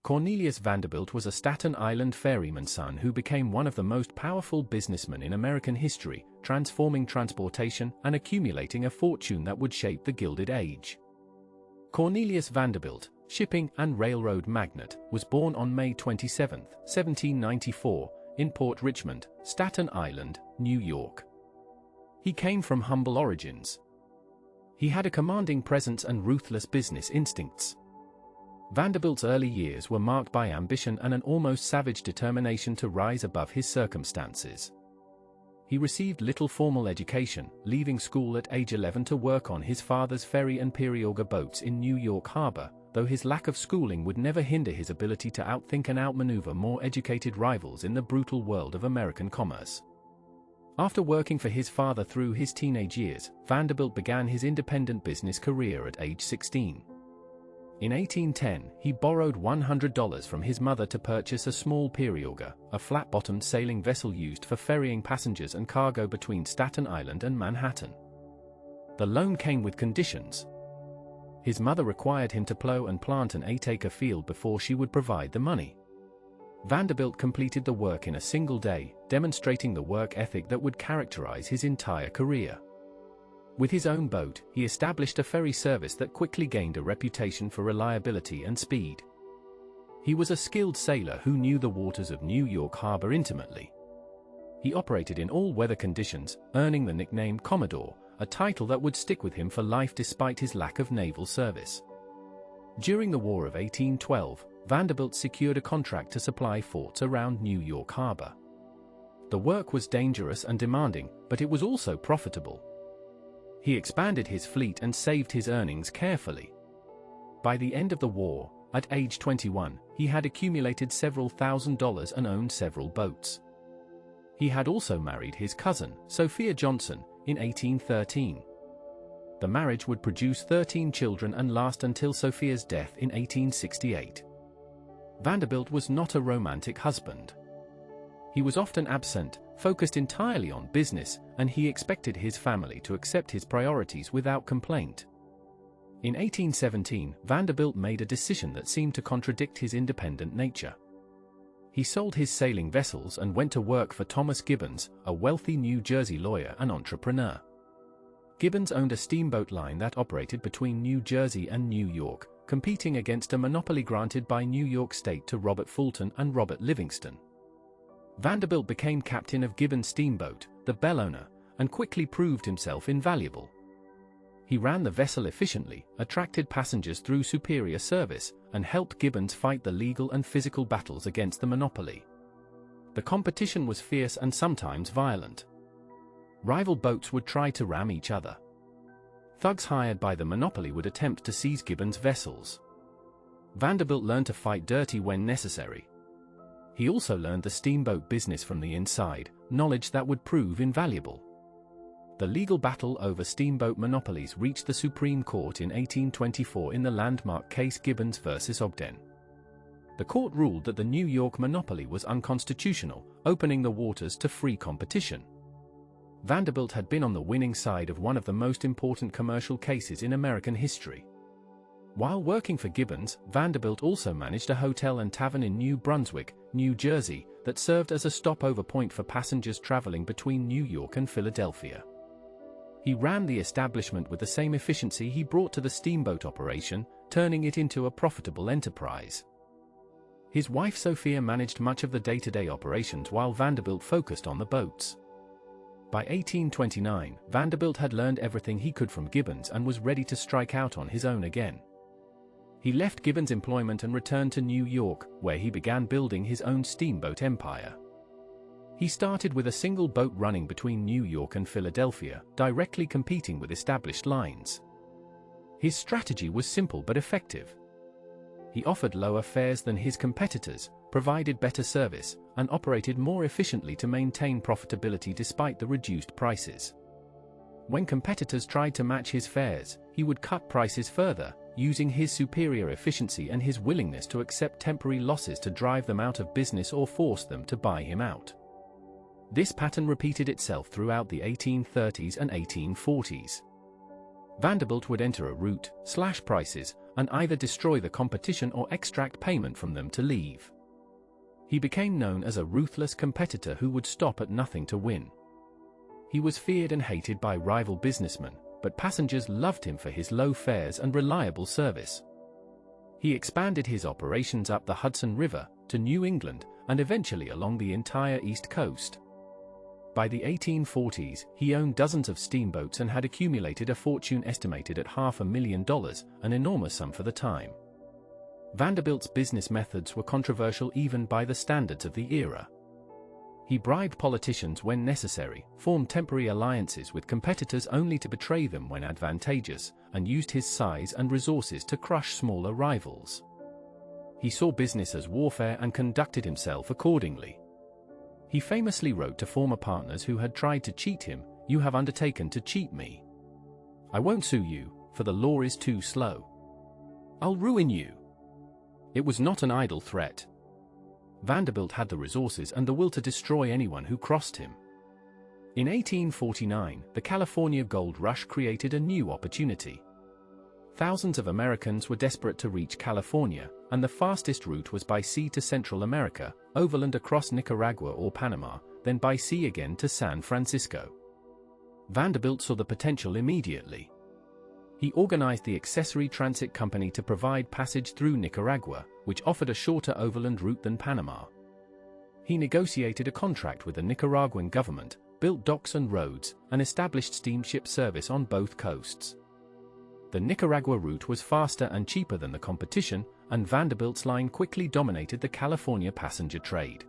Cornelius Vanderbilt was a Staten Island ferryman's son who became one of the most powerful businessmen in American history, transforming transportation and accumulating a fortune that would shape the Gilded Age. Cornelius Vanderbilt, shipping and railroad magnate, was born on May 27, 1794, in Port Richmond, Staten Island, New York. He came from humble origins. He had a commanding presence and ruthless business instincts. Vanderbilt's early years were marked by ambition and an almost savage determination to rise above his circumstances. He received little formal education, leaving school at age 11 to work on his father's ferry and periauger boats in New York Harbor, though his lack of schooling would never hinder his ability to outthink and outmaneuver more educated rivals in the brutal world of American commerce. After working for his father through his teenage years, Vanderbilt began his independent business career at age 16. In 1810, he borrowed $100 from his mother to purchase a small periauger, a flat-bottomed sailing vessel used for ferrying passengers and cargo between Staten Island and Manhattan. The loan came with conditions. His mother required him to plow and plant an 8-acre field before she would provide the money. Vanderbilt completed the work in a single day, demonstrating the work ethic that would characterize his entire career. With his own boat, he established a ferry service that quickly gained a reputation for reliability and speed. He was a skilled sailor who knew the waters of New York Harbor intimately. He operated in all weather conditions, earning the nickname Commodore, a title that would stick with him for life despite his lack of naval service. During the War of 1812, Vanderbilt secured a contract to supply forts around New York Harbor. The work was dangerous and demanding, but it was also profitable. He expanded his fleet and saved his earnings carefully. By the end of the war, at age 21, he had accumulated several $1,000s and owned several boats. He had also married his cousin, Sophia Johnson, in 1813. The marriage would produce 13 children and last until Sophia's death in 1868. Vanderbilt was not a romantic husband. He was often absent, focused entirely on business, and he expected his family to accept his priorities without complaint. In 1817, Vanderbilt made a decision that seemed to contradict his independent nature. He sold his sailing vessels and went to work for Thomas Gibbons, a wealthy New Jersey lawyer and entrepreneur. Gibbons owned a steamboat line that operated between New Jersey and New York, competing against a monopoly granted by New York State to Robert Fulton and Robert Livingston. Vanderbilt became captain of Gibbons' steamboat, the Bellona, and quickly proved himself invaluable. He ran the vessel efficiently, attracted passengers through superior service, and helped Gibbons fight the legal and physical battles against the monopoly. The competition was fierce and sometimes violent. Rival boats would try to ram each other. Thugs hired by the monopoly would attempt to seize Gibbons' vessels. Vanderbilt learned to fight dirty when necessary. He also learned the steamboat business from the inside, knowledge that would prove invaluable. The legal battle over steamboat monopolies reached the Supreme Court in 1824 in the landmark case Gibbons versus Ogden. The court ruled that the New York monopoly was unconstitutional, opening the waters to free competition. Vanderbilt had been on the winning side of one of the most important commercial cases in American history. While working for Gibbons, Vanderbilt also managed a hotel and tavern in New Brunswick, New Jersey, that served as a stopover point for passengers traveling between New York and Philadelphia. He ran the establishment with the same efficiency he brought to the steamboat operation, turning it into a profitable enterprise. His wife Sophia managed much of the day-to-day operations while Vanderbilt focused on the boats. By 1829, Vanderbilt had learned everything he could from Gibbons and was ready to strike out on his own again. He left Gibbons' employment and returned to New York, where he began building his own steamboat empire. He started with a single boat running between New York and Philadelphia, directly competing with established lines. His strategy was simple but effective. He offered lower fares than his competitors, provided better service, and operated more efficiently to maintain profitability despite the reduced prices. When competitors tried to match his fares, he would cut prices further, using his superior efficiency and his willingness to accept temporary losses to drive them out of business or force them to buy him out. This pattern repeated itself throughout the 1830s and 1840s. Vanderbilt would enter a route, slash prices, and either destroy the competition or extract payment from them to leave. He became known as a ruthless competitor who would stop at nothing to win. He was feared and hated by rival businessmen, but passengers loved him for his low fares and reliable service. He expanded his operations up the Hudson River, to New England, and eventually along the entire East Coast. By the 1840s, he owned dozens of steamboats and had accumulated a fortune estimated at $500,000, an enormous sum for the time. Vanderbilt's business methods were controversial even by the standards of the era. He bribed politicians when necessary, formed temporary alliances with competitors only to betray them when advantageous, and used his size and resources to crush smaller rivals. He saw business as warfare and conducted himself accordingly. He famously wrote to former partners who had tried to cheat him, "You have undertaken to cheat me. I won't sue you, for the law is too slow. I'll ruin you." It was not an idle threat. Vanderbilt had the resources and the will to destroy anyone who crossed him. In 1849, the California gold rush created a new opportunity. Thousands of Americans were desperate to reach California, and the fastest route was by sea to Central America, overland across Nicaragua or Panama, then by sea again to San Francisco. Vanderbilt saw the potential immediately. He organized the Accessory Transit Company to provide passage through Nicaragua, which offered a shorter overland route than Panama. He negotiated a contract with the Nicaraguan government, built docks and roads, and established steamship service on both coasts. The Nicaragua route was faster and cheaper than the competition, and Vanderbilt's line quickly dominated the California passenger trade.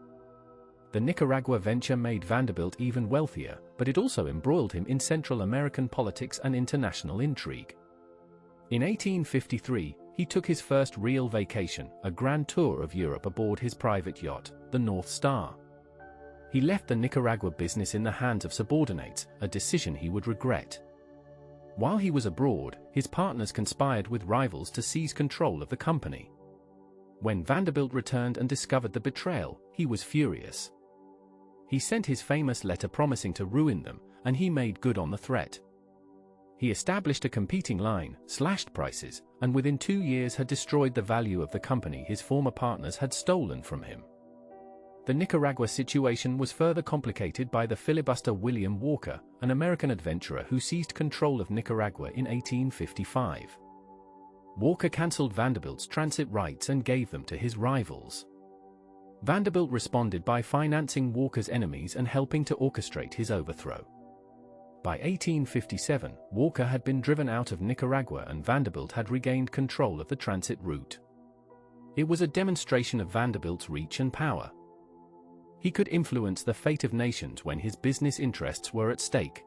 The Nicaragua venture made Vanderbilt even wealthier, but it also embroiled him in Central American politics and international intrigue. In 1853, he took his first real vacation, a grand tour of Europe aboard his private yacht, the North Star. He left the Nicaragua business in the hands of subordinates, a decision he would regret. While he was abroad, his partners conspired with rivals to seize control of the company. When Vanderbilt returned and discovered the betrayal, he was furious. He sent his famous letter promising to ruin them, and he made good on the threat. He established a competing line, slashed prices, and within 2 years had destroyed the value of the company his former partners had stolen from him. The Nicaragua situation was further complicated by the filibuster William Walker, an American adventurer who seized control of Nicaragua in 1855. Walker cancelled Vanderbilt's transit rights and gave them to his rivals. Vanderbilt responded by financing Walker's enemies and helping to orchestrate his overthrow. By 1857, Walker had been driven out of Nicaragua and Vanderbilt had regained control of the transit route. It was a demonstration of Vanderbilt's reach and power. He could influence the fate of nations when his business interests were at stake.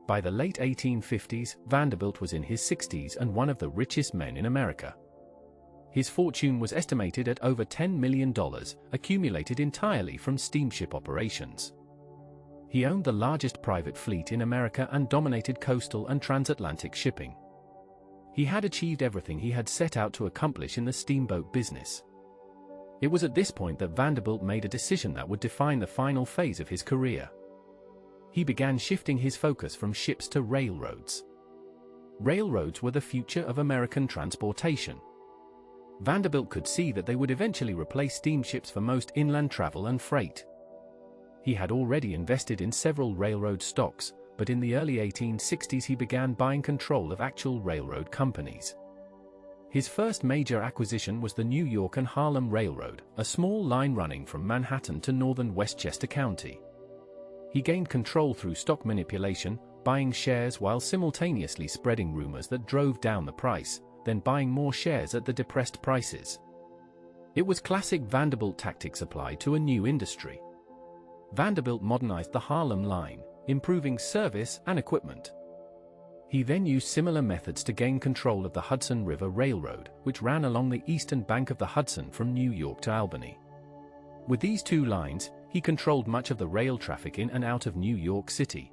By the late 1850s, Vanderbilt was in his 60s and one of the richest men in America. His fortune was estimated at over $10 million, accumulated entirely from steamship operations. He owned the largest private fleet in America and dominated coastal and transatlantic shipping. He had achieved everything he had set out to accomplish in the steamboat business. It was at this point that Vanderbilt made a decision that would define the final phase of his career. He began shifting his focus from ships to railroads. Railroads were the future of American transportation. Vanderbilt could see that they would eventually replace steamships for most inland travel and freight. He had already invested in several railroad stocks, but in the early 1860s he began buying control of actual railroad companies. His first major acquisition was the New York and Harlem Railroad, a small line running from Manhattan to northern Westchester County. He gained control through stock manipulation, buying shares while simultaneously spreading rumors that drove down the price, then buying more shares at the depressed prices. It was classic Vanderbilt tactics applied to a new industry. Vanderbilt modernized the Harlem line, improving service and equipment. He then used similar methods to gain control of the Hudson River Railroad, which ran along the eastern bank of the Hudson from New York to Albany. With these two lines, he controlled much of the rail traffic in and out of New York City.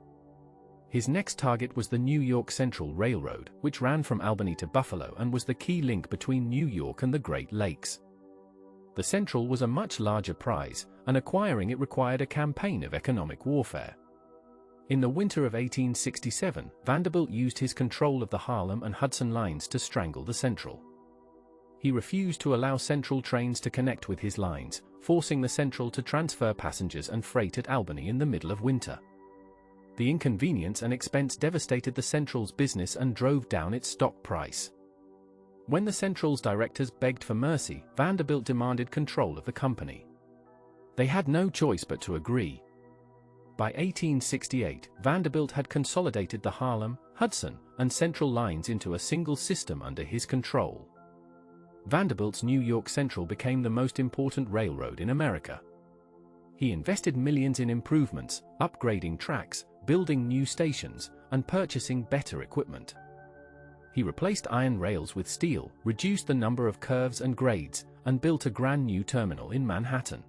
His next target was the New York Central Railroad, which ran from Albany to Buffalo and was the key link between New York and the Great Lakes. The Central was a much larger prize, and acquiring it required a campaign of economic warfare. In the winter of 1867, Vanderbilt used his control of the Harlem and Hudson lines to strangle the Central. He refused to allow Central trains to connect with his lines, forcing the Central to transfer passengers and freight at Albany in the middle of winter. The inconvenience and expense devastated the Central's business and drove down its stock price. When the Central's directors begged for mercy, Vanderbilt demanded control of the company. They had no choice but to agree. By 1868, Vanderbilt had consolidated the Harlem, Hudson, and Central lines into a single system under his control. Vanderbilt's New York Central became the most important railroad in America. He invested millions in improvements, upgrading tracks, building new stations, and purchasing better equipment. He replaced iron rails with steel, reduced the number of curves and grades, and built a brand new terminal in Manhattan.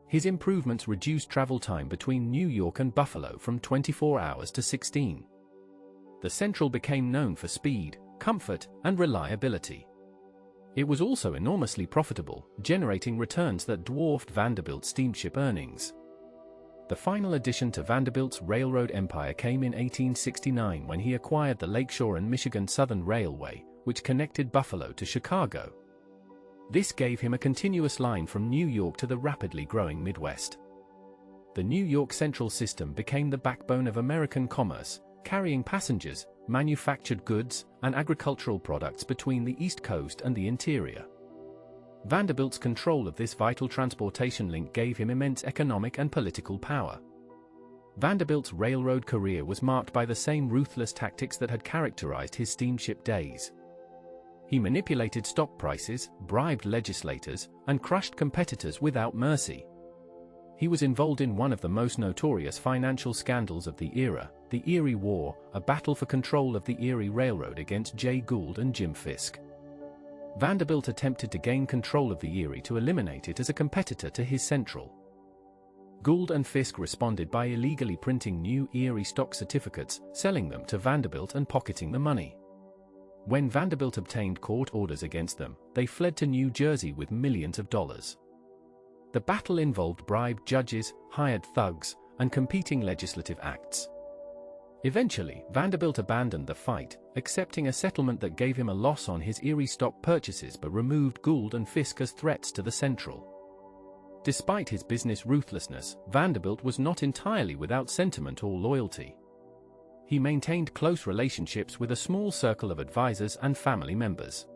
His improvements reduced travel time between New York and Buffalo from 24 hours to 16. The Central became known for speed, comfort, and reliability. It was also enormously profitable, generating returns that dwarfed Vanderbilt's steamship earnings. The final addition to Vanderbilt's railroad empire came in 1869 when he acquired the Lakeshore and Michigan Southern Railway, which connected Buffalo to Chicago. This gave him a continuous line from New York to the rapidly growing Midwest. The New York Central system became the backbone of American commerce, carrying passengers, manufactured goods, and agricultural products between the East Coast and the interior. Vanderbilt's control of this vital transportation link gave him immense economic and political power. Vanderbilt's railroad career was marked by the same ruthless tactics that had characterized his steamship days. He manipulated stock prices, bribed legislators, and crushed competitors without mercy. He was involved in one of the most notorious financial scandals of the era, the Erie War, a battle for control of the Erie Railroad against Jay Gould and Jim Fisk. Vanderbilt attempted to gain control of the Erie to eliminate it as a competitor to his Central. Gould and Fisk responded by illegally printing new Erie stock certificates, selling them to Vanderbilt and pocketing the money. When Vanderbilt obtained court orders against them, they fled to New Jersey with millions of dollars. The battle involved bribed judges, hired thugs, and competing legislative acts. Eventually, Vanderbilt abandoned the fight, accepting a settlement that gave him a loss on his Erie stock purchases but removed Gould and Fisk as threats to the Central. Despite his business ruthlessness, Vanderbilt was not entirely without sentiment or loyalty. He maintained close relationships with a small circle of advisors and family members.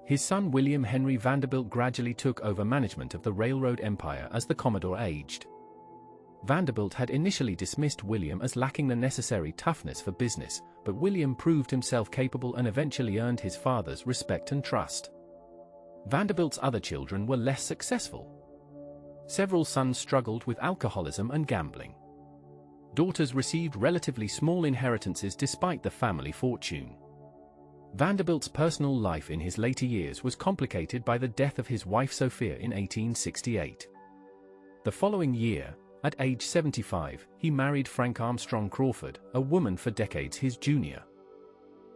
His son William Henry Vanderbilt gradually took over management of the railroad empire as the Commodore aged. Vanderbilt had initially dismissed William as lacking the necessary toughness for business, but William proved himself capable and eventually earned his father's respect and trust. Vanderbilt's other children were less successful. Several sons struggled with alcoholism and gambling. Daughters received relatively small inheritances despite the family fortune. Vanderbilt's personal life in his later years was complicated by the death of his wife Sophia in 1868. The following year, at age 75, he married Frank Armstrong Crawford, a woman for decades his junior.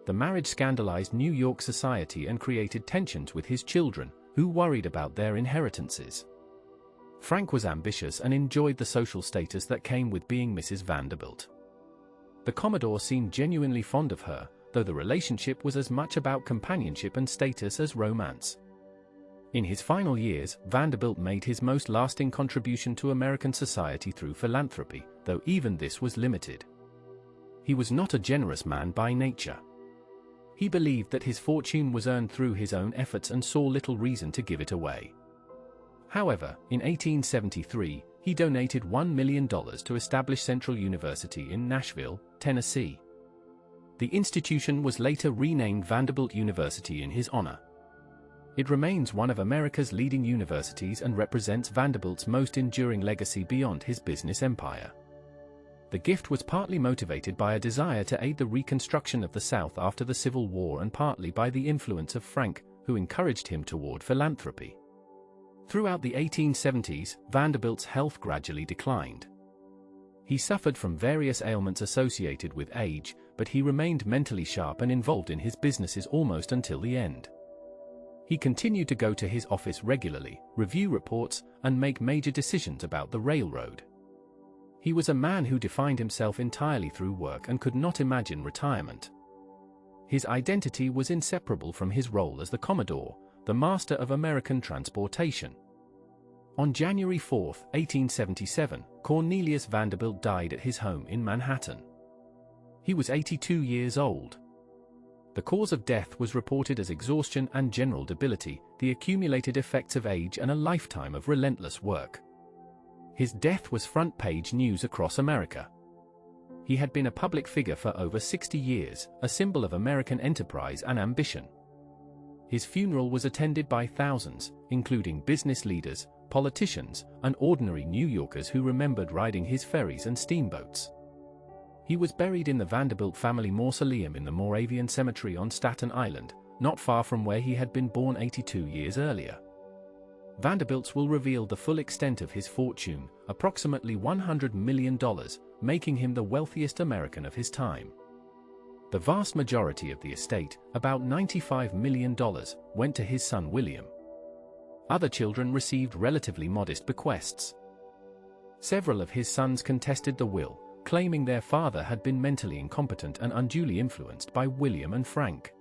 The marriage scandalized New York society and created tensions with his children, who worried about their inheritances. Frank was ambitious and enjoyed the social status that came with being Mrs. Vanderbilt. The Commodore seemed genuinely fond of her, though the relationship was as much about companionship and status as romance. In his final years, Vanderbilt made his most lasting contribution to American society through philanthropy, though even this was limited. He was not a generous man by nature. He believed that his fortune was earned through his own efforts and saw little reason to give it away. However, in 1873, he donated $1 million to establish Central University in Nashville, Tennessee. The institution was later renamed Vanderbilt University in his honor. It remains one of America's leading universities and represents Vanderbilt's most enduring legacy beyond his business empire. The gift was partly motivated by a desire to aid the reconstruction of the South after the Civil War and partly by the influence of Frank, who encouraged him toward philanthropy. Throughout the 1870s, Vanderbilt's health gradually declined. He suffered from various ailments associated with age, but he remained mentally sharp and involved in his businesses almost until the end. He continued to go to his office regularly, review reports, and make major decisions about the railroad. He was a man who defined himself entirely through work and could not imagine retirement. His identity was inseparable from his role as the Commodore, the master of American transportation. On January 4, 1877, Cornelius Vanderbilt died at his home in Manhattan. He was 82 years old. The cause of death was reported as exhaustion and general debility, the accumulated effects of age and a lifetime of relentless work. His death was front-page news across America. He had been a public figure for over 60 years, a symbol of American enterprise and ambition. His funeral was attended by thousands, including business leaders, politicians, and ordinary New Yorkers who remembered riding his ferries and steamboats. He was buried in the Vanderbilt family mausoleum in the Moravian Cemetery on Staten Island, not far from where he had been born 82 years earlier. Vanderbilt's will reveal the full extent of his fortune, approximately $100 million, making him the wealthiest American of his time. The vast majority of the estate, about $95 million, went to his son William. Other children received relatively modest bequests. Several of his sons contested the will, claiming their father had been mentally incompetent and unduly influenced by William and Frank.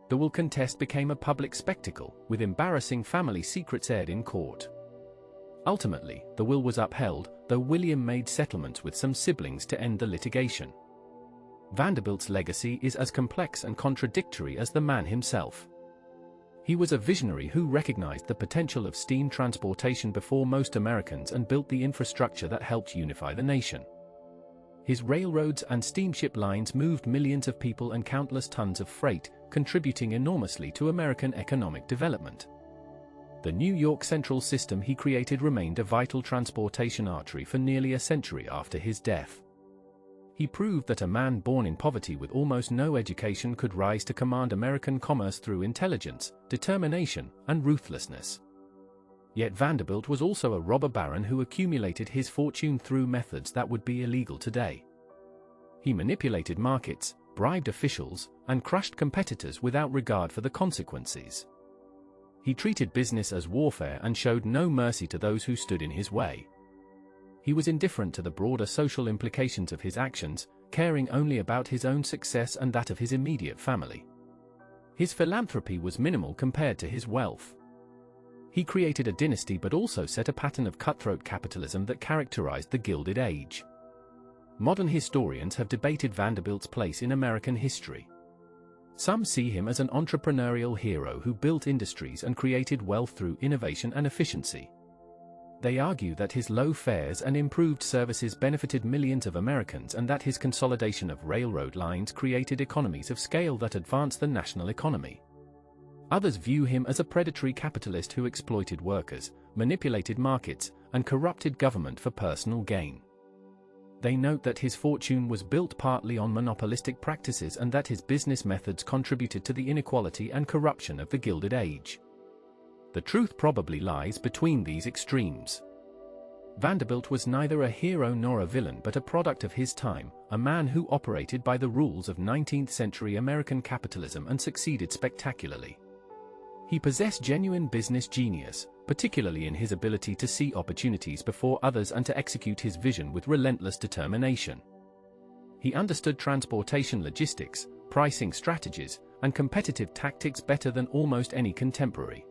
The will contest became a public spectacle, with embarrassing family secrets aired in court. Ultimately, the will was upheld, though William made settlements with some siblings to end the litigation. Vanderbilt's legacy is as complex and contradictory as the man himself. He was a visionary who recognized the potential of steam transportation before most Americans and built the infrastructure that helped unify the nation. His railroads and steamship lines moved millions of people and countless tons of freight, contributing enormously to American economic development. The New York Central system he created remained a vital transportation artery for nearly a century after his death. He proved that a man born in poverty with almost no education could rise to command American commerce through intelligence, determination, and ruthlessness. Yet Vanderbilt was also a robber baron who accumulated his fortune through methods that would be illegal today. He manipulated markets, bribed officials, and crushed competitors without regard for the consequences. He treated business as warfare and showed no mercy to those who stood in his way. He was indifferent to the broader social implications of his actions, caring only about his own success and that of his immediate family. His philanthropy was minimal compared to his wealth. He created a dynasty but also set a pattern of cutthroat capitalism that characterized the Gilded Age. Modern historians have debated Vanderbilt's place in American history. Some see him as an entrepreneurial hero who built industries and created wealth through innovation and efficiency. They argue that his low fares and improved services benefited millions of Americans and that his consolidation of railroad lines created economies of scale that advanced the national economy. Others view him as a predatory capitalist who exploited workers, manipulated markets, and corrupted government for personal gain. They note that his fortune was built partly on monopolistic practices and that his business methods contributed to the inequality and corruption of the Gilded Age. The truth probably lies between these extremes. Vanderbilt was neither a hero nor a villain but a product of his time, a man who operated by the rules of 19th-century American capitalism and succeeded spectacularly. He possessed genuine business genius, particularly in his ability to see opportunities before others and to execute his vision with relentless determination. He understood transportation logistics, pricing strategies, and competitive tactics better than almost any contemporary.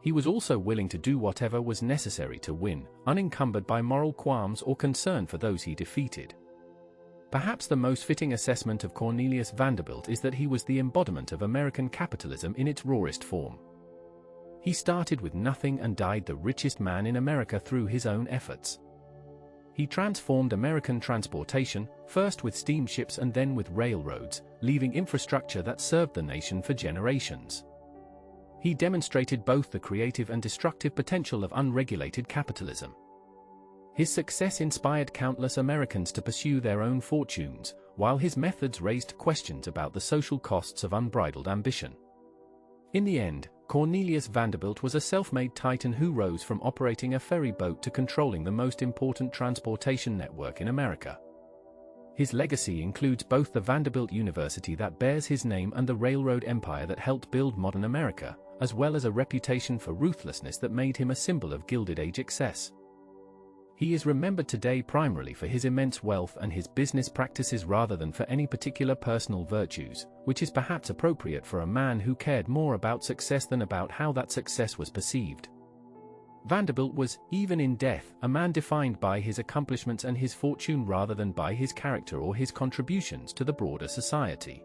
He was also willing to do whatever was necessary to win, unencumbered by moral qualms or concern for those he defeated. Perhaps the most fitting assessment of Cornelius Vanderbilt is that he was the embodiment of American capitalism in its rawest form. He started with nothing and died the richest man in America through his own efforts. He transformed American transportation, first with steamships and then with railroads, leaving infrastructure that served the nation for generations. He demonstrated both the creative and destructive potential of unregulated capitalism. His success inspired countless Americans to pursue their own fortunes, while his methods raised questions about the social costs of unbridled ambition. In the end, Cornelius Vanderbilt was a self-made titan who rose from operating a ferry boat to controlling the most important transportation network in America. His legacy includes both the Vanderbilt University that bears his name and the railroad empire that helped build modern America, as well as a reputation for ruthlessness that made him a symbol of Gilded Age excess. He is remembered today primarily for his immense wealth and his business practices rather than for any particular personal virtues, which is perhaps appropriate for a man who cared more about success than about how that success was perceived. Vanderbilt was, even in death, a man defined by his accomplishments and his fortune rather than by his character or his contributions to the broader society.